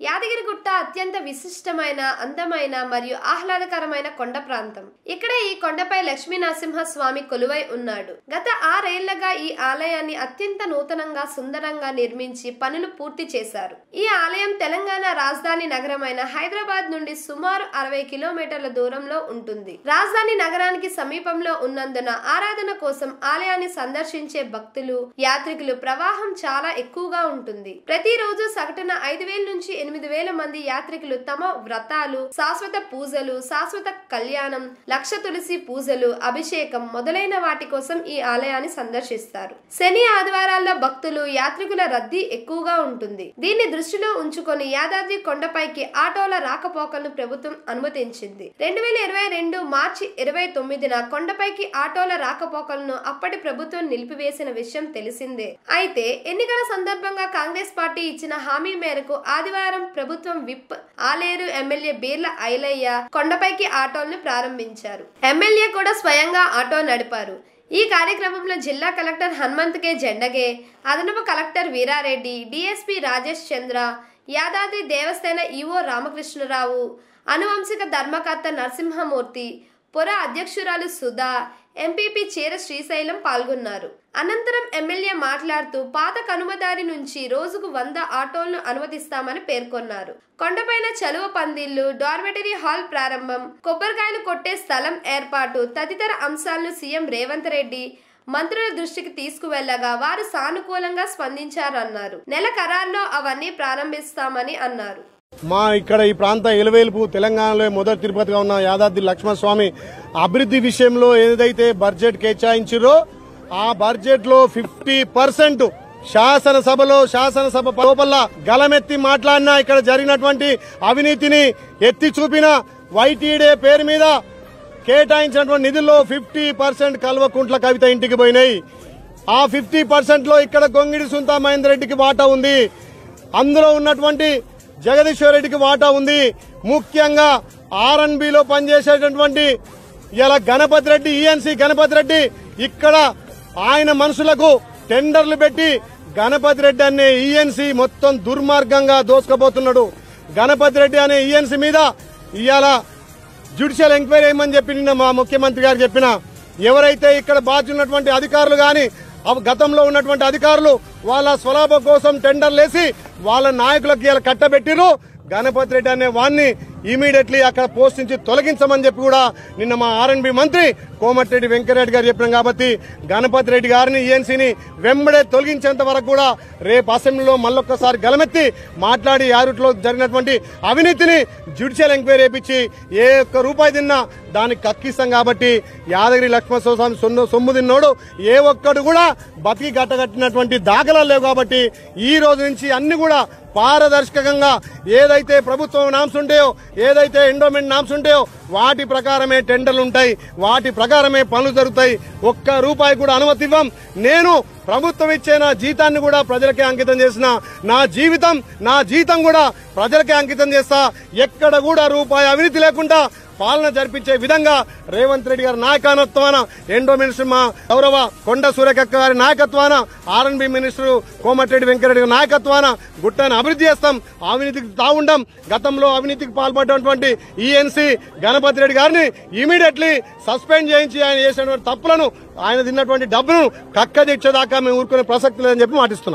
యాదగిరిగుట్ట అత్యంత విశిష్టమైన అందమైన మరియు ఆహ్లాదకరమైన కొండ ప్రాంతం. ఇక్కడ ఈ కొండపై లక్ష్మీ నరసింహ స్వామి కొలువై ఉన్నాడు. గత 6 ఏళ్లుగా ఈ ఆలయాన్ని అత్యంత నూతనంగా సుందరంగా నిర్మించి పనులు పూర్తి చేశారు. ఈ ఆలయం తెలంగాణ రాజధాని నగరమైన హైదరాబాద్ నుండి సుమారు 60 కిలోమీటర్ల దూరంలో ఉంటుంది. రాజధాని నగరానికి సమీపంలో ఉన్నందున ఆరాధన కోసం ఆలయాన్ని సందర్శించే భక్తులు యాత్రికులు ప్రవాహం చాలా ఎక్కువగా ఉంటుంది. ప్రతిరోజు సగటున 5,000 నుంచి 8,000 మంది యాత్రికులు తమ వ్రతాలు, శాశ్వత పూజలు, శాశ్వత కళ్యాణం, లక్ష తులసి పూజలు, అభిషేకం మొదలైన వాటి కోసం ఈ ఆలయాన్ని సందర్శిస్తారు. శని ఆదివారాల్లో భక్తులు యాత్రికుల రద్దీ ఎక్కువగా ఉంటుంది. దీన్ని దృష్టిలో ఉంచుకొని యాదాద్రి కొండపైకి ఆటోల రాకపోకలను ప్రభుత్వం అనుమతించింది. 2022 మార్చి 29న కొండపైకి ఆటోల రాకపోకలను అప్పటి ప్రభుత్వం నిలిపివేసిన విషయం తెలిసిందే. అయితే ఎన్నికల సందర్భంగా కాంగ్రెస్ పార్టీ ఇచ్చిన హామీ మేరకు ఆదివారం ప్రభుత్వం విప్ ఆలేరు ఎమ్మెల్యే బీర్ల ఐలయ్య కొండపైకి ఆటోలను ప్రారంభించారు. ఎమ్మెల్యే కూడా స్వయంగా ఆటో నడిపారు. ఈ కార్యక్రమంలో జిల్లా కలెక్టర్ హనుమంత్ కే జెండగే, అదనపు కలెక్టర్ వీరారెడ్డి, డిఎస్పీ రాజేష్ చంద్ర, యాదాద్రి దేవస్థాన ఈవో రామకృష్ణరావు, అనువంశిక ధర్మకర్త నరసింహమూర్తి, పుర అధ్యక్షురాలు సుధా, ఎంపీపీ చీర శ్రీశైలం పాల్గొన్నారు. అనంతరం ఎమ్మెల్యే మాట్లాడుతూ పాత కనుమదారి నుంచి రోజుకు 100 ఆటోలను అనుమతిస్తామని పేర్కొన్నారు. కొండపైన చలువ పందిళ్లు, డార్మెటరీ హాల్ ప్రారంభం, కొబ్బరికాయలు కొట్టే స్థలం ఏర్పాటు తదితర అంశాలను సీఎం రేవంత్ రెడ్డి మంత్రుల దృష్టికి తీసుకువెళ్లగా వారు సానుకూలంగా స్పందించారన్నారు. నెల ఖరారులో అవన్నీ ప్రారంభిస్తామని అన్నారు. మా ఇక్కడ ఈ ప్రాంత ఎలువేలుపు తెలంగాణలో మొదటి తిరుపతిగా ఉన్న యాదాద్రి లక్ష్మణస్వామి అభివృద్ధి విషయంలో ఏదైతే బడ్జెట్ కేటాయించారో ఆ బడ్జెట్ లో 50% శాసనసభ లోపల గలమెత్తి మాట్లాడిన ఇక్కడ జరిగినటువంటి అవినీతిని ఎత్తి చూపిన వైటీడే పేరు మీద కేటాయించినటువంటి నిధుల్లో 50% కల్వకుంట్ల కవిత ఇంటికి పోయినాయి. ఆ 50% లో ఇక్కడ గొంగిడి సుంతా మహేందర్ రెడ్డికి వాటా ఉంది. అందులో ఉన్నటువంటి జగదీశ్వర్ రెడ్డికి వాటా ఉంది. ముఖ్యంగా ఆర్ఎన్బిలో పనిచేసేటటువంటి ఇలా గణపతి రెడ్డి, ఈఎన్సీ గణపతి రెడ్డి ఇక్కడ ఆయన మనుషులకు టెండర్లు పెట్టి గణపతి రెడ్డి అనే ఈఎన్సీ మొత్తం దుర్మార్గంగా దోసుకుపోతున్నాడు. గణపతి రెడ్డి అనే ఈఎన్సీ మీద ఇవాళ జ్యుడిషియల్ ఎంక్వైరీ చేయమని చెప్పి నిన్న మా ముఖ్యమంత్రి గారు చెప్పిన ఎవరైతే ఇక్కడ బాధ్యున్నటువంటి అధికారులు గాని గతంలో ఉన్నటువంటి అధికారులు వాళ్ళ స్వలాభం కోసం టెండర్లేసి వాళ్ళ నాయకులకు ఇలా కట్టబెట్టిరు. గణపతి రెడ్డి అనే వాడిని ఇమీడియట్లీ అక్కడ పోస్ట్ నుంచి తొలగించమని చెప్పి కూడా నిన్న మా ఆర్ఎన్బి మంత్రి కోమటిరెడ్డి వెంకటరెడ్డి గారు చెప్పినాం. కాబట్టి గణపతి రెడ్డి గారిని ఈఎన్సీని వెంబడే తొలగించేంత వరకు కూడా రేపు అసెంబ్లీలో మళ్ళొక్కసారి గలమెత్తి మాట్లాడి యారుట్లో జరిగినటువంటి అవినీతిని జ్యుడిషియల్ ఎంక్వైరీ చేయించి ఏ ఒక్క రూపాయి తిన్నా దానికి కక్కిస్తాం. కాబట్టి యాదగిరి లక్ష్మణస్వామి సొమ్ము తిన్నోడు ఏ ఒక్కడు కూడా బతికి గట్టగట్టినటువంటి దాఖలాలు లేవు. కాబట్టి ఈ రోజు నుంచి అన్ని కూడా పారదర్శకంగా ఏదైతే ప్రభుత్వం నామ్స్ ఉంటాయో, ఏదైతే ఎండోమెంట్ నామ్స్ ఉంటాయో వాటి ప్రకారమే టెండర్లు ఉంటాయి, వాటి ప్రకారమే పనులు జరుగుతాయి. ఒక్క రూపాయి కూడా అనుమతి ఇవ్వం. నేను ప్రభుత్వం ఇచ్చే నా జీతాన్ని కూడా ప్రజలకే అంకితం చేసిన నా జీతం కూడా ప్రజలకే అంకితం చేస్తా. ఎక్కడ కూడా రూపాయి అవినీతి లేకుండా పాలన జరిపించే విధంగా రేవంత్ రెడ్డి గారి నాయకత్వాన, ఎండో మినిస్టర్ మా గౌరవ కొండ సూర్యకక్క గారి నాయకత్వాన, ఆర్ఎన్బి మినిస్టర్ కోమటిరెడ్డి వెంకటరెడ్డి గారి నాయకత్వాన గుట్టను అభివృద్ధి చేస్తాం. అవినీతికి తావుండం. గతంలో అవినీతికి పాల్పడినటువంటి ఈఎన్సీ గణపతి రెడ్డి గారిని ఇమీడియట్లీ సస్పెండ్ చేయించి ఆయన చేసినటువంటి తప్పులను, ఆయన తిన్నటువంటి డబ్బును కక్క దీక్షదాకా మేము ఊరుకునే ప్రసక్తి లేదని చెప్పి మాటిస్తున్నాం.